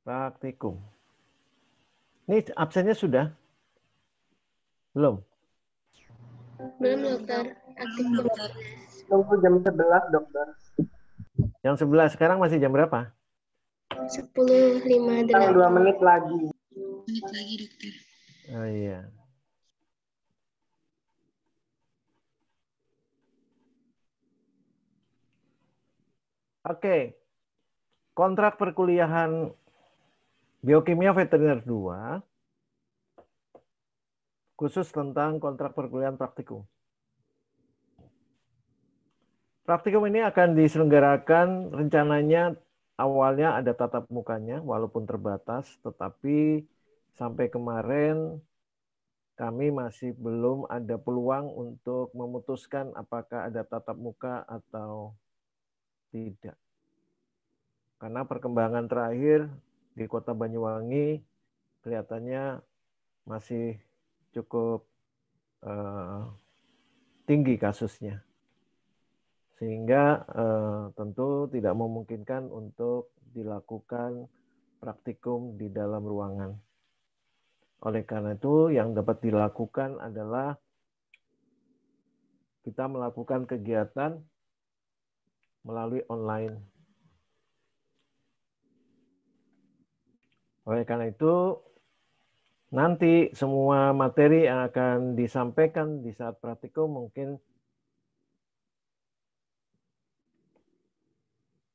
Praktikum. Ini absennya sudah? Belum? Belum dokter, aktif dokter. Tunggu jam 11 dokter. Yang 11 sekarang masih jam berapa? 2 10.58. menit lagi. Menit lagi dokter. Oh iya. Oke. Kontrak perkuliahan Biokimia Veteriner 2 khusus tentang kontrak perkuliahan praktikum. Praktikum ini akan diselenggarakan rencananya awalnya ada tatap mukanya walaupun terbatas, tetapi sampai kemarin kami masih belum ada peluang untuk memutuskan apakah ada tatap muka atau tidak. Karena perkembangan terakhir di Kota Banyuwangi kelihatannya masih cukup tinggi kasusnya. Sehingga tentu tidak memungkinkan untuk dilakukan praktikum di dalam ruangan. Oleh karena itu yang dapat dilakukan adalah kita melakukan kegiatan melalui online. Oleh karena itu nanti semua materi yang akan disampaikan di saat praktikum mungkin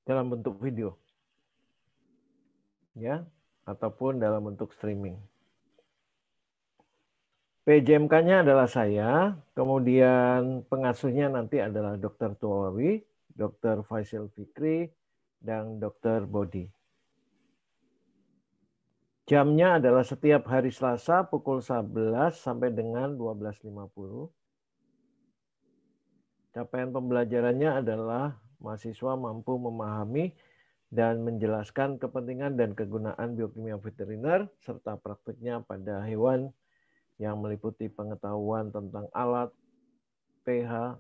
dalam bentuk video. Ya, ataupun dalam bentuk streaming. PJMK-nya adalah saya, kemudian pengasuhnya nanti adalah Dr. Tuawi, Dr. Faisal Fikri, dan Dr. Bodi. Jamnya adalah setiap hari Selasa pukul 11 sampai dengan 12.50. Capaian pembelajarannya adalah mahasiswa mampu memahami dan menjelaskan kepentingan dan kegunaan biokimia veteriner serta praktiknya pada hewan yang meliputi pengetahuan tentang alat, pH,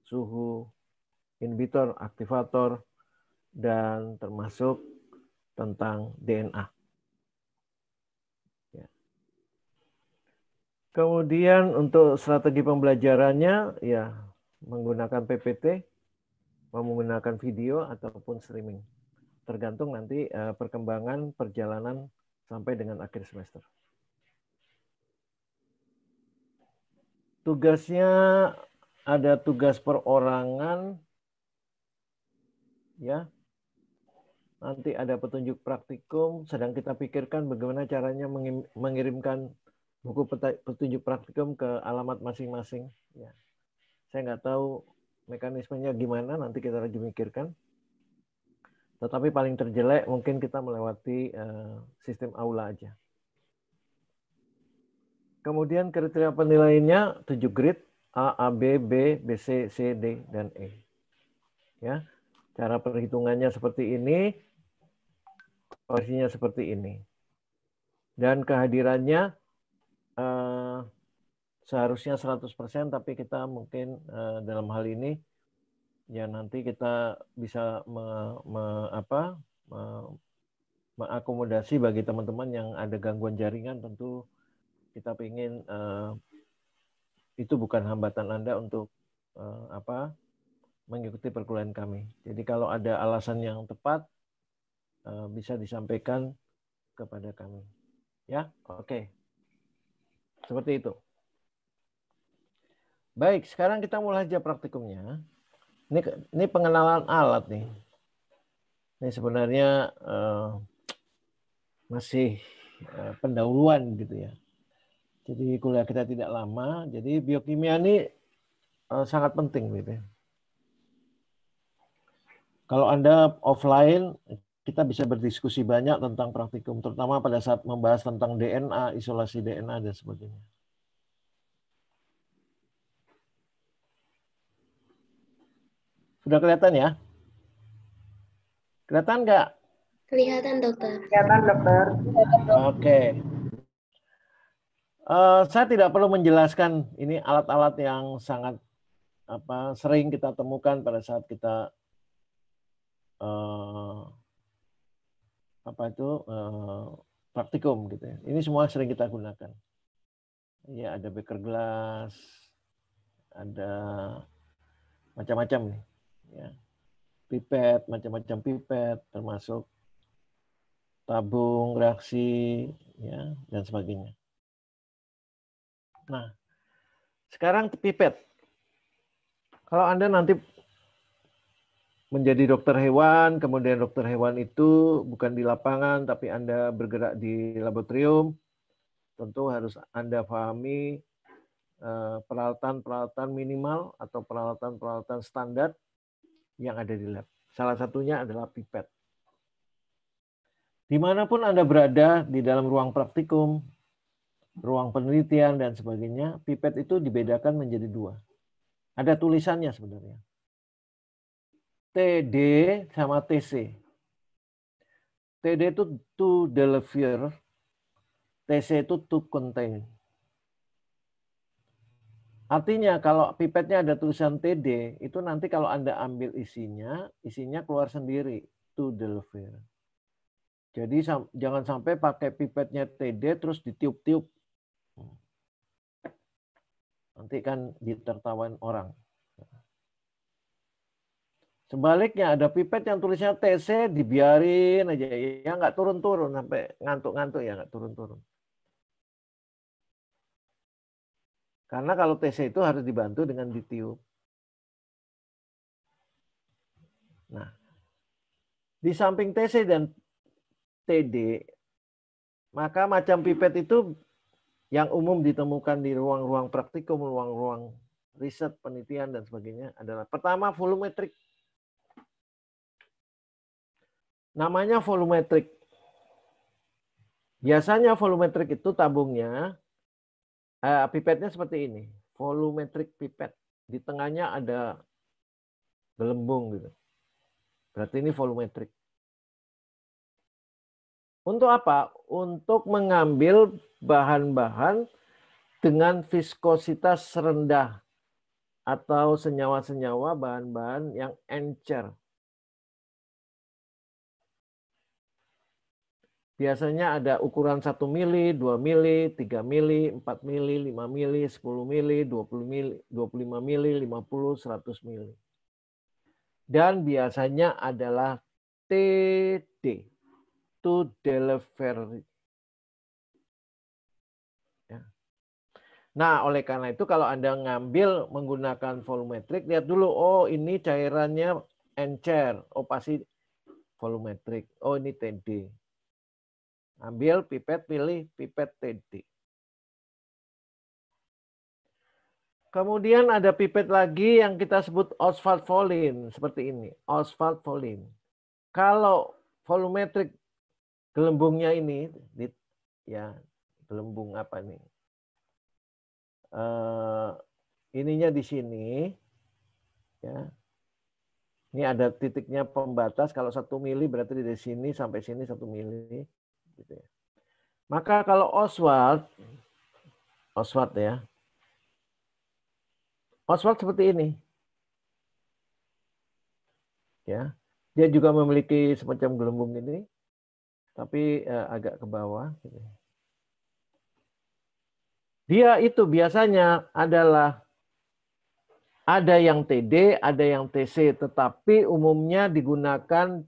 suhu, inhibitor, aktivator, dan termasuk tentang DNA. Ya. Kemudian untuk strategi pembelajarannya, ya menggunakan PPT, menggunakan video ataupun streaming, tergantung nanti perkembangan perjalanan sampai dengan akhir semester. Tugasnya ada tugas perorangan, ya. Nanti ada petunjuk praktikum, sedang kita pikirkan bagaimana caranya mengirimkan buku petunjuk praktikum ke alamat masing-masing. Ya. Saya nggak tahu mekanismenya gimana, nanti kita lagi mikirkan. Tetapi paling terjelek mungkin kita melewati sistem aula aja. Kemudian kriteria penilaiannya 7 grade, A, A, B, B, B, C, C, D, dan E. Ya, cara perhitungannya seperti ini, posisinya seperti ini. Dan kehadirannya seharusnya 100%, tapi kita mungkin dalam hal ini ya nanti kita bisa mengakomodasi bagi teman-teman yang ada gangguan jaringan, tentu kita ingin itu bukan hambatan Anda untuk mengikuti perkuliahan kami. Jadi kalau ada alasan yang tepat bisa disampaikan kepada kami. Ya, oke. Seperti itu. Baik, sekarang kita mulai aja praktikumnya. Ini pengenalan alat nih. Ini sebenarnya masih pendahuluan gitu ya. Jadi kuliah kita tidak lama, jadi biokimia ini sangat penting gitu ya. Kalau Anda offline, kita bisa berdiskusi banyak tentang praktikum, terutama pada saat membahas tentang DNA, isolasi DNA, dan sebagainya. Sudah kelihatan ya? Kelihatan nggak? Kelihatan dokter. Kelihatan dokter. Oke. Saya tidak perlu menjelaskan ini alat-alat yang sangat sering kita temukan pada saat kita praktikum gitu ya. Ini semua sering kita gunakan. Ya, ada beker gelas, ada macam-macam nih. Ya. Pipet, macam-macam pipet, termasuk tabung reaksi, ya, dan sebagainya. Nah, sekarang pipet. Kalau Anda nanti menjadi dokter hewan, kemudian dokter hewan itu bukan di lapangan, tapi Anda bergerak di laboratorium, tentu harus Anda pahami peralatan-peralatan minimal atau peralatan-peralatan standar yang ada di lab. Salah satunya adalah pipet. Dimanapun Anda berada di dalam ruang praktikum, ruang penelitian, dan sebagainya, pipet itu dibedakan menjadi dua. Ada tulisannya sebenarnya. TD sama TC. TD itu to deliver, TC itu to contain. Artinya kalau pipetnya ada tulisan TD, itu nanti kalau Anda ambil isinya keluar sendiri, to deliver. Jadi jangan sampai pakai pipetnya TD terus ditiup-tiup. Nanti kan ditertawain orang. Sebaliknya ada pipet yang tulisnya TC dibiarin aja ya, nggak turun-turun sampai ngantuk-ngantuk ya, nggak turun-turun. Karena kalau TC itu harus dibantu dengan ditiup. Nah, di samping TC dan TD, maka macam pipet itu yang umum ditemukan di ruang-ruang praktikum, ruang-ruang riset, penelitian dan sebagainya adalah pertama volumetrik. Namanya volumetrik. Biasanya volumetrik itu tabungnya, pipetnya seperti ini. Volumetrik pipet. Di tengahnya ada gelembung gitu. Berarti ini volumetrik. Untuk apa? Untuk mengambil bahan-bahan dengan viskositas rendah atau senyawa-senyawa bahan-bahan yang encer. Biasanya ada ukuran 1 mili, 2 mili, 3 mili, 4 mili, 5 mili, 10 mili, 20 mili, 25 mili, 50, 100 mili. Dan biasanya adalah TD, to deliver. Ya. Nah, oleh karena itu kalau Anda ngambil menggunakan volumetrik, lihat dulu, oh ini cairannya encer, oh pasti volumetrik, oh ini TD. Ambil pipet, pilih pipet TD. Kemudian ada pipet lagi yang kita sebut Ostwald-Volin, seperti ini, Ostwald-Volin. Kalau volumetrik gelembungnya ini, ya gelembung apa nih? Ininya di sini, ya. Ini ada titiknya pembatas. Kalau 1 mili berarti dari sini sampai sini 1 mili. Gitu ya. Maka kalau Ostwald ya, Ostwald seperti ini. Ya, dia juga memiliki semacam gelembung ini, tapi agak ke bawah. Gitu. Dia itu biasanya adalah ada yang TD, ada yang TC, tetapi umumnya digunakan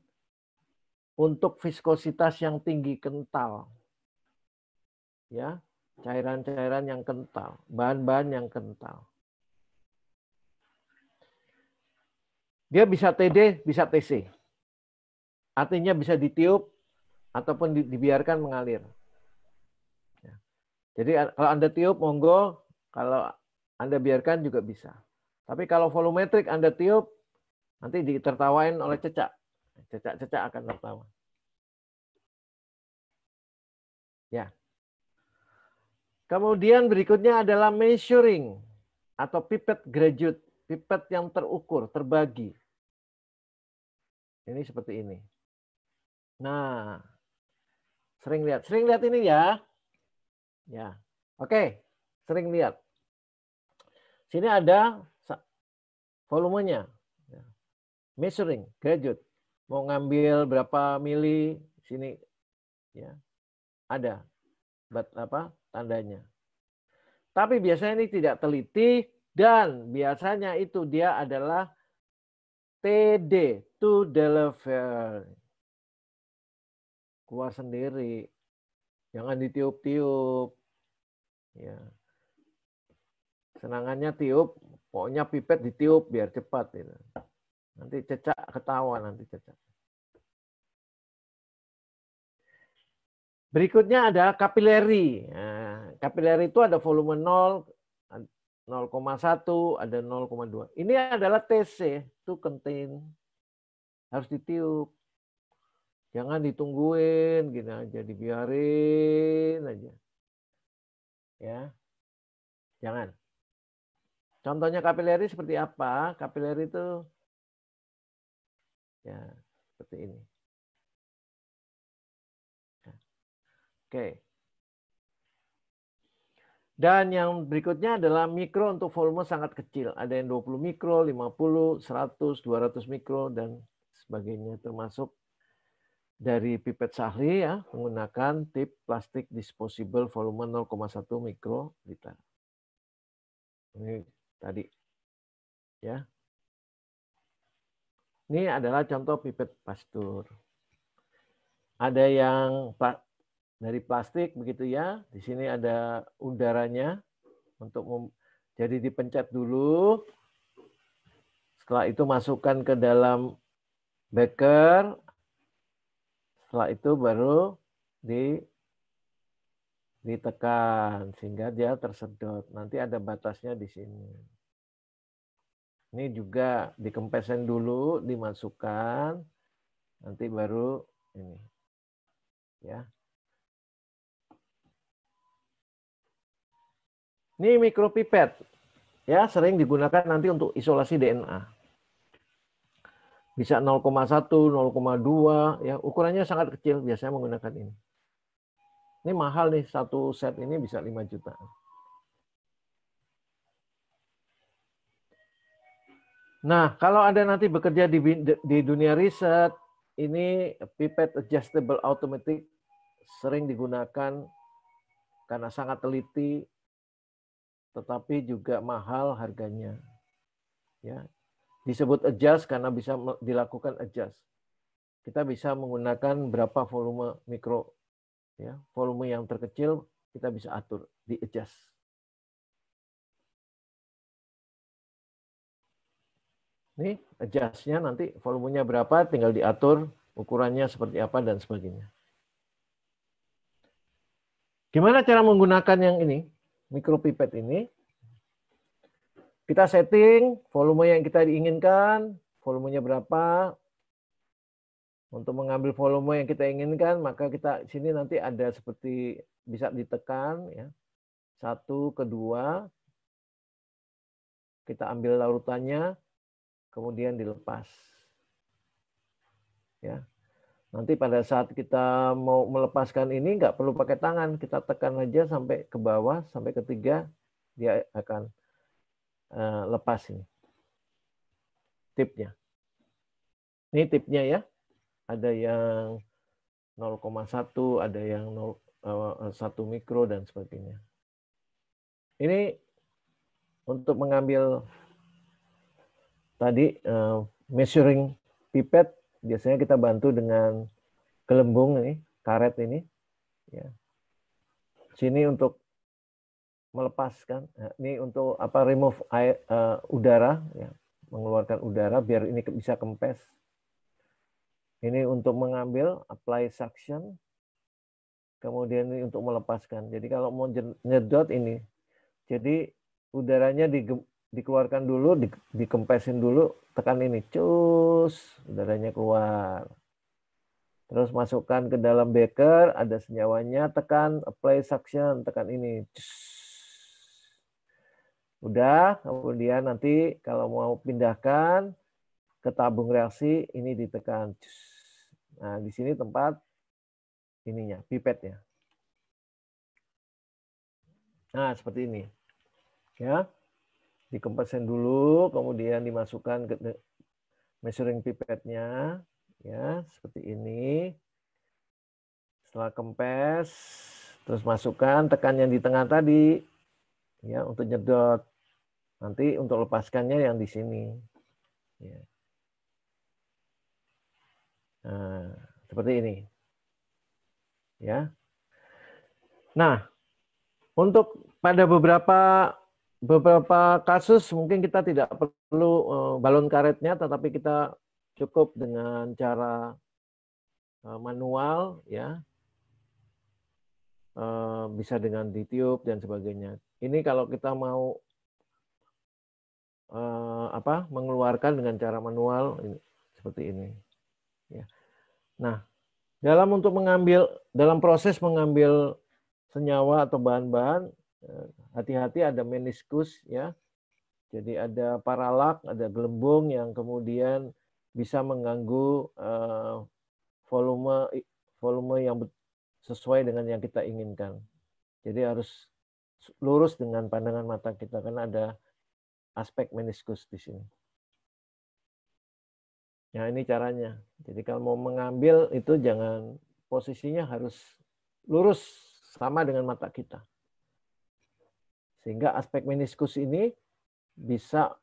untuk viskositas yang tinggi, kental. Ya, cairan-cairan yang kental, bahan-bahan yang kental. Dia bisa TD, bisa TC. Artinya bisa ditiup ataupun dibiarkan mengalir. Ya. Jadi kalau Anda tiup, monggo. Kalau Anda biarkan juga bisa. Tapi kalau volumetrik Anda tiup, nanti ditertawain oleh cecak. Cecak-cecak akan tertawa. Ya. Kemudian berikutnya adalah measuring atau pipet graduate, pipet yang terukur, terbagi. Ini seperti ini. Nah, sering lihat ini ya. Ya. Oke, sering lihat. Sini ada volumenya. Measuring graduate. Mau ngambil berapa mili, sini ya. Ada tandanya. Tapi biasanya ini tidak teliti dan biasanya itu dia adalah TD, to deliver. Keluar sendiri. Jangan ditiup-tiup. Ya. Senangannya tiup, pokoknya pipet ditiup biar cepat. Gitu. Nanti cecak ketawa nanti cecak. Berikutnya ada kapileri. Nah, kapileri itu ada volume 0, 0,1, ada 0,2. Ini adalah TC, to contain. Harus ditiup. Jangan ditungguin, gini aja, dibiarin aja. Ya. Jangan. Contohnya kapileri seperti apa? Kapileri itu ya seperti ini. Oke. Dan yang berikutnya adalah mikro untuk volume sangat kecil. Ada yang 20 mikro, 50, 100, 200 mikro, dan sebagainya. Termasuk dari pipet Sahli ya, menggunakan tip plastik disposable volume 0,1 mikroliter. Ini tadi. Ya. Ini adalah contoh pipet Pasteur. Ada yang dari plastik begitu ya. Di sini ada udaranya untuk jadi dipencet dulu. Setelah itu masukkan ke dalam beker. Setelah itu baru ditekan sehingga dia tersedot. Nanti ada batasnya di sini. Ini juga dikempesin dulu, dimasukkan. Nanti baru ini. Ya. Ini mikropipet, ya sering digunakan nanti untuk isolasi DNA. Bisa 0,1, 0,2, ya ukurannya sangat kecil, biasanya menggunakan ini. Ini mahal nih, satu set ini bisa 5 juta. Nah, kalau ada nanti bekerja di dunia riset, ini pipet adjustable automatic sering digunakan karena sangat teliti, tetapi juga mahal harganya. Ya, disebut adjust karena bisa dilakukan adjust. Kita bisa menggunakan berapa volume mikro, ya, volume yang terkecil kita bisa atur di adjust. Nih adjustnya nanti volumenya berapa, tinggal diatur ukurannya seperti apa dan sebagainya. Gimana cara menggunakan yang ini? Mikropipet ini. Kita setting volume yang kita diinginkan, volumenya berapa. Untuk mengambil volume yang kita inginkan, maka kita sini nanti ada seperti bisa ditekan ya. 1, 2. Kita ambil larutannya, kemudian dilepas. Ya. Nanti pada saat kita mau melepaskan ini nggak perlu pakai tangan, kita tekan aja sampai ke bawah, sampai ke 3, dia akan lepas ini. Tipnya. Ini tipnya ya. Ada yang 0,1, ada yang 1 mikro dan sebagainya. Ini untuk mengambil tadi measuring pipet, biasanya kita bantu dengan gelembung ini, karet ini. Ya. Sini untuk melepaskan, ini untuk remove air, udara, ya, mengeluarkan udara biar ini bisa kempes. Ini untuk mengambil apply suction, kemudian ini untuk melepaskan. Jadi kalau mau nyedot ini, jadi udaranya dikeluarkan dulu, dikempesin dulu, tekan ini, cus, udaranya keluar. Terus masukkan ke dalam beker, ada senyawanya, tekan apply suction, tekan ini. Udah, kemudian nanti kalau mau pindahkan ke tabung reaksi, ini ditekan. Nah, di sini tempat ininya, pipetnya. Nah, seperti ini. Ya. Dikempesin dulu, kemudian dimasukkan ke measuring pipetnya. Ya, seperti ini. Setelah kempes, terus masukkan, tekan yang di tengah tadi, ya, untuk nyedot. Nanti untuk lepaskannya yang di sini. Ya. Nah, seperti ini. Ya. Nah, untuk pada beberapa kasus mungkin kita tidak perlu balon karetnya, tetapi kita cukup dengan cara manual, ya, bisa dengan ditiup dan sebagainya. Ini kalau kita mau mengeluarkan dengan cara manual seperti ini. Ya. Nah, dalam proses mengambil senyawa atau bahan-bahan, hati-hati ada meniskus, ya. Jadi ada paralak, ada gelembung yang kemudian bisa mengganggu volume yang sesuai dengan yang kita inginkan. Jadi harus lurus dengan pandangan mata kita karena ada aspek meniskus di sini. Nah, ini caranya. Jadi kalau mau mengambil itu jangan, posisinya harus lurus sama dengan mata kita. Sehingga aspek meniskus ini bisa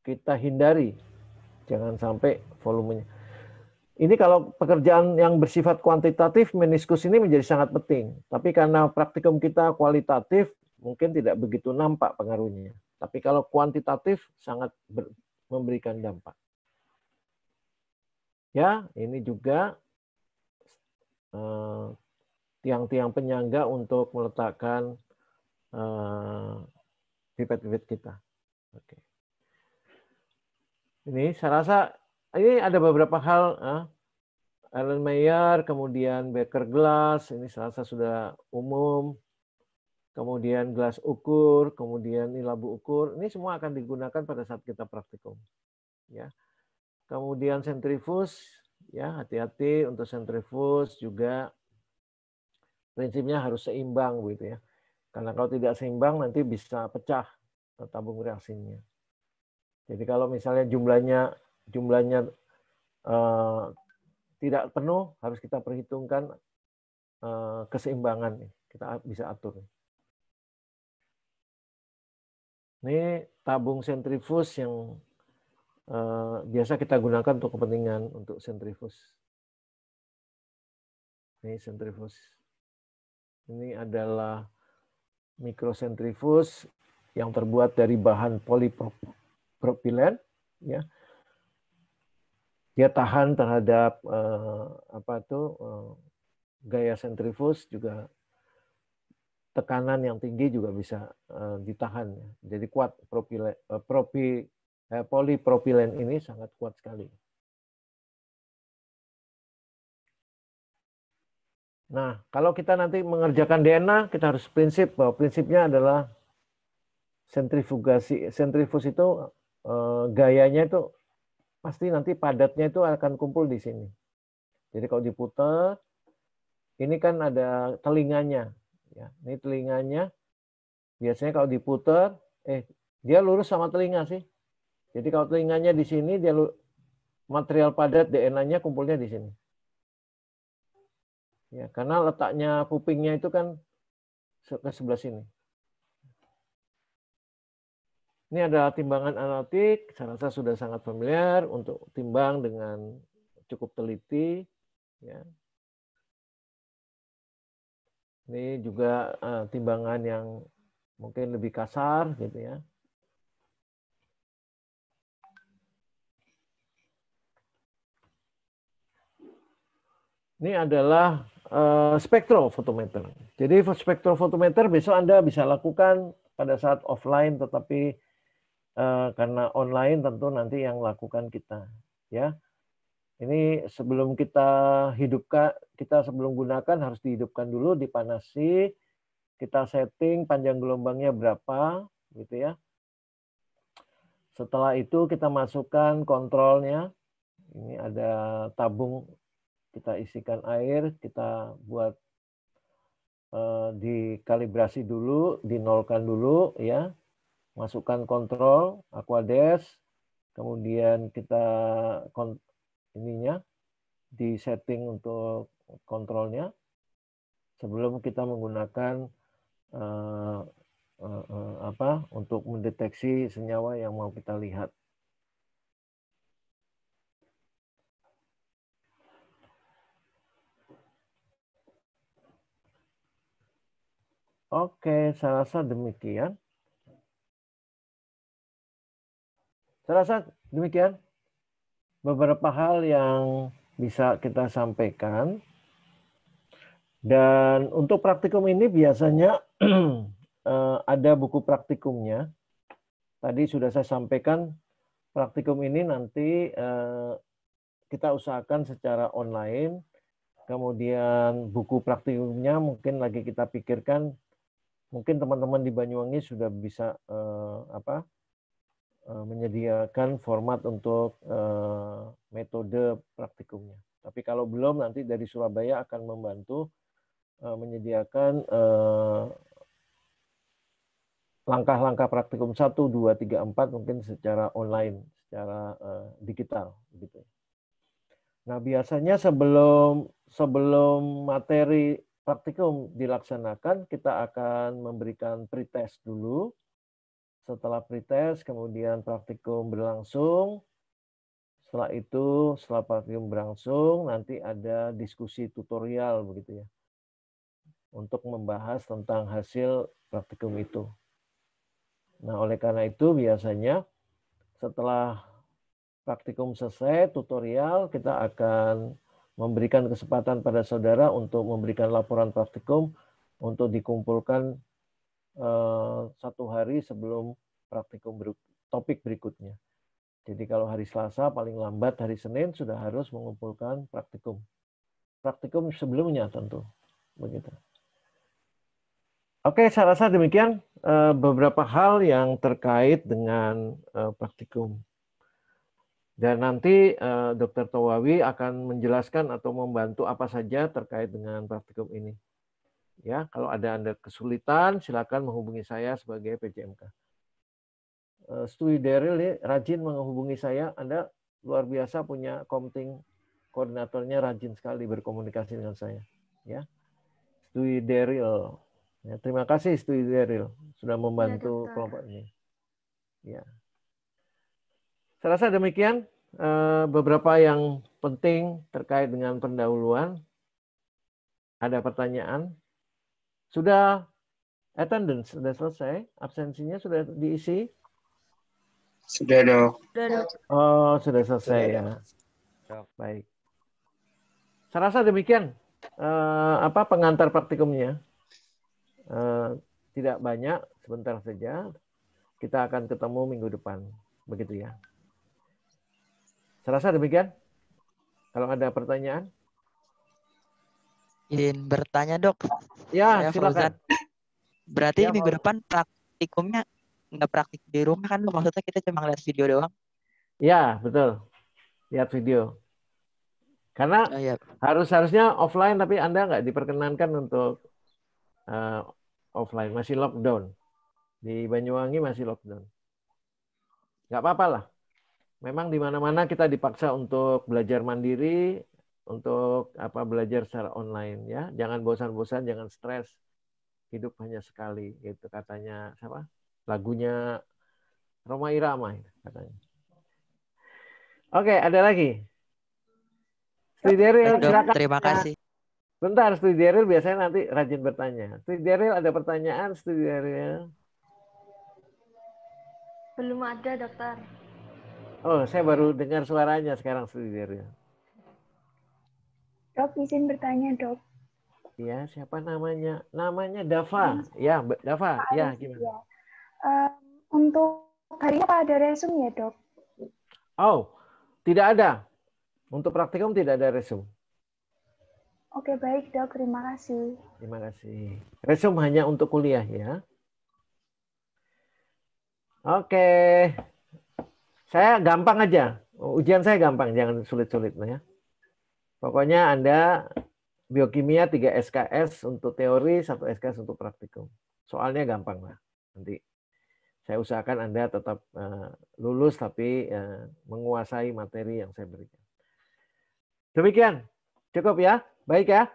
kita hindari. Jangan sampai volumenya. Ini kalau pekerjaan yang bersifat kuantitatif, meniskus ini menjadi sangat penting. Tapi karena praktikum kita kualitatif, mungkin tidak begitu nampak pengaruhnya. Tapi kalau kuantitatif, sangat memberikan dampak. Ya, ini juga tiang-tiang penyangga untuk meletakkan pipet-pipet kita. Oke. Ini saya rasa ini ada beberapa hal. Erlenmeyer, kemudian Becker glass, ini saya rasa sudah umum. Kemudian gelas ukur, kemudian ini labu ukur. Ini semua akan digunakan pada saat kita praktikum. Ya. Kemudian sentrifus, ya, hati-hati untuk sentrifus juga prinsipnya harus seimbang gitu ya. Karena kalau tidak seimbang nanti bisa pecah tabung reaksinya. Jadi kalau misalnya jumlahnya tidak penuh, harus kita perhitungkan keseimbangan, kita bisa atur. Ini tabung sentrifus yang biasa kita gunakan untuk kepentingan untuk sentrifus. Ini sentrifus. Ini adalah mikrosentrifus yang terbuat dari bahan polipropilen, ya. Dia tahan terhadap gaya sentrifus, juga tekanan yang tinggi juga bisa ditahan. Jadi kuat, polipropilen ini sangat kuat sekali. Nah, kalau kita nanti mengerjakan DNA, kita harus prinsipnya adalah sentrifugasi. Sentrifus itu gayanya itu pasti nanti padatnya itu akan kumpul di sini. Jadi kalau diputar, ini kan ada telinganya. Ya, ini telinganya. Biasanya kalau diputar, dia lurus sama telinga sih. Jadi kalau telinganya di sini, dia material padat DNA-nya kumpulnya di sini. Ya, karena letaknya pupingnya itu kan ke sebelah sini. Ini adalah timbangan analitik, saya rasa sudah sangat familiar untuk timbang dengan cukup teliti. Ya. Ini juga timbangan yang mungkin lebih kasar, gitu ya. Ini adalah spektrofotometer. Jadi spektrofotometer besok Anda bisa lakukan pada saat offline, tetapi karena online tentu nanti yang lakukan kita, ya. Ini sebelum kita sebelum gunakan harus dihidupkan dulu, dipanasi, kita setting panjang gelombangnya berapa, gitu ya. Setelah itu kita masukkan kontrolnya. Ini ada tabung, kita isikan air, kita buat dikalibrasi dulu, dinolkan dulu, ya. Masukkan kontrol Aquades, kemudian kita di setting untuk kontrolnya, sebelum kita menggunakan untuk mendeteksi senyawa yang mau kita lihat. Oke, saya rasa demikian. Saya rasa demikian beberapa hal yang bisa kita sampaikan. Dan untuk praktikum ini biasanya ada buku praktikumnya. Tadi sudah saya sampaikan praktikum ini nanti kita usahakan secara online. Kemudian buku praktikumnya mungkin lagi kita pikirkan. Mungkin teman-teman di Banyuwangi sudah bisa menyediakan format untuk metode praktikumnya. Tapi kalau belum, nanti dari Surabaya akan membantu menyediakan langkah-langkah praktikum 1, 2, 3, 4 mungkin secara online, secara digital. Gitu. Nah, biasanya sebelum materi praktikum dilaksanakan, kita akan memberikan pretest dulu. Setelah pretest, kemudian praktikum berlangsung. Setelah itu, setelah praktikum berlangsung, nanti ada diskusi tutorial begitu ya, untuk membahas tentang hasil praktikum itu. Nah, oleh karena itu biasanya setelah praktikum selesai, tutorial, kita akan memberikan kesempatan pada saudara untuk memberikan laporan praktikum untuk dikumpulkan 1 hari sebelum praktikum topik berikutnya. Jadi kalau hari Selasa, paling lambat hari Senin sudah harus mengumpulkan praktikum. Praktikum sebelumnya tentu. Begitu. Oke, saya rasa demikian beberapa hal yang terkait dengan praktikum. Dan nanti Dr. Towawi akan menjelaskan atau membantu apa saja terkait dengan praktikum ini. Ya, kalau ada Anda kesulitan, silakan menghubungi saya sebagai PJMK. Studi Daryl ini rajin menghubungi saya. Anda luar biasa punya komting koordinatornya, rajin sekali berkomunikasi dengan saya. Ya, Studi Daryl. Ya, terima kasih Studi Daryl sudah membantu kelompok ini. Ya. Saya rasa demikian beberapa yang penting terkait dengan pendahuluan. Ada pertanyaan? Sudah attendance sudah selesai? Absensinya sudah diisi? Sudah, Dok. Oh, sudah selesai ya. Baik. Saya rasa demikian pengantar praktikumnya. Tidak banyak, sebentar saja. Kita akan ketemu minggu depan. Begitu ya. Saya rasa demikian. Kalau ada pertanyaan? Izin bertanya, Dok. Ya, Saya silakan. Fauzan. Berarti Ya, minggu depan praktikumnya nggak praktik di rumah kan? Maksudnya kita cuma lihat video doang? Ya, betul. Lihat video. Karena harusnya offline, tapi Anda nggak diperkenankan untuk offline. Masih lockdown. Di Banyuwangi masih lockdown. Nggak apa-apa lah. Memang di mana-mana kita dipaksa untuk belajar mandiri, untuk belajar secara online ya. Jangan bosan-bosan, jangan stres. Hidup hanya sekali, gitu katanya siapa? Lagunya Rhoma Irama katanya. Oke, ada lagi. Studi Daryl, silakan. Terima kasih. Bentar, Studi Daryl biasanya nanti rajin bertanya. Studi Daryl ada pertanyaan, Studi Daryl? Belum ada, Dokter. Oh, saya baru dengar suaranya sekarang, Studi Daryl. Dok, izin bertanya, Dok. Ya, siapa namanya? Namanya Dava. Ya, Dava. Ya, gimana? Ya. Untuk hari ini apa ada resume ya, Dok? Oh, tidak ada. Untuk praktikum tidak ada resume. Oke, baik, Dok. Terima kasih. Terima kasih. Resume hanya untuk kuliah ya. Oke. Saya gampang aja. Ujian saya gampang, jangan sulit-sulit ya. Pokoknya Anda biokimia 3 SKS untuk teori, 1 SKS untuk praktikum. Soalnya gampang lah. Nanti saya usahakan Anda tetap lulus tapi menguasai materi yang saya berikan. Demikian. Cukup ya? Baik ya?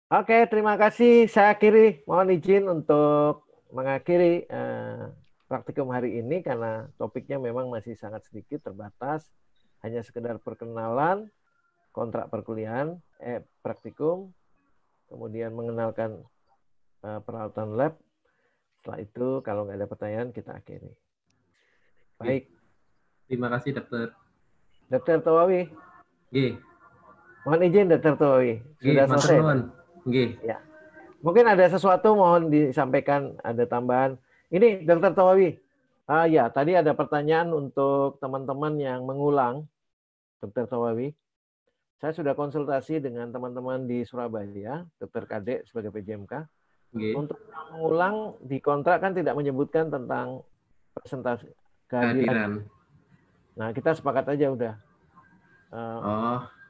Oke, terima kasih. Saya akhiri, mohon izin untuk mengakhiri praktikum hari ini karena topiknya memang masih sangat sedikit, terbatas. Hanya sekedar perkenalan, kontrak perkuliahan, praktikum, kemudian mengenalkan peralatan lab. Setelah itu, kalau nggak ada pertanyaan, kita akhiri. Baik. Terima kasih, Dokter. Dokter Towawi. Nggih. Mohon izin, Dokter Towawi. Sudah selesai. Nggih. Ya. Mungkin ada sesuatu mohon disampaikan, ada tambahan. Ini Dokter Towawi. Ya, tadi ada pertanyaan untuk teman-teman yang mengulang, Dokter Towawi. Saya sudah konsultasi dengan teman-teman di Surabaya, Dokter Kadek sebagai PJMK. Okay. Untuk mengulang di kontrak kan tidak menyebutkan tentang persentase kehadiran. Nah, kita sepakat aja udah.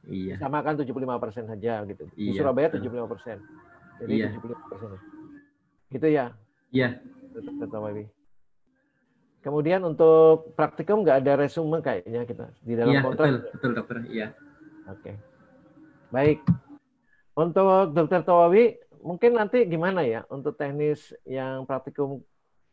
Iya. Samakan 75% saja gitu. Di Iya, Surabaya 75%. Jadi iya. 75%. Gitu ya? Iya. Dokter Towawi. Kemudian untuk praktikum nggak ada resume kayaknya kita di dalam kontrak. Betul dokter. Iya. Oke. Baik. Untuk Dokter Towawi, mungkin nanti gimana ya untuk teknis yang praktikum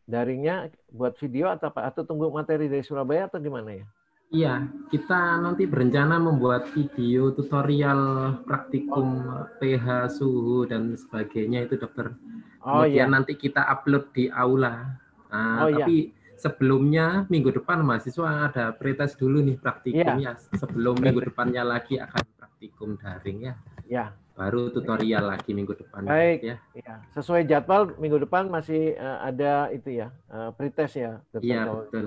daringnya buat video atau tunggu materi dari Surabaya atau gimana ya? Iya, kita nanti berencana membuat video tutorial praktikum pH, suhu dan sebagainya itu dokter. Kemudian nanti kita upload di aula. Nah, tapi sebelumnya minggu depan mahasiswa ada pretest dulu nih praktikumnya. Sebelum minggu depannya lagi akan praktikum daring ya. Ya. Baru tutorial lagi minggu depan. Baik. Ya. Sesuai jadwal minggu depan masih ada itu ya, pretest ya. Dokter iya, Towawi. betul.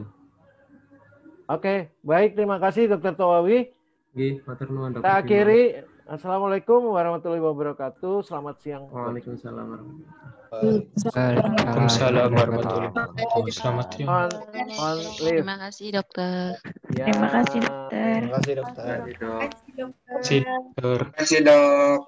Oke, baik. Terima kasih Dokter Towawi. Kita akhiri. Assalamualaikum warahmatullahi wabarakatuh. Selamat siang. Waalaikumsalam warahmatullahi wabarakatuh. Waalaikumsalam warahmatullahi wabarakatuh. Selamat siang. Terima kasih dokter. Ya. Terima kasih dokter. Terima kasih dokter. Terima kasih, Dok. Terima kasih dokter. Terima kasih, Dok.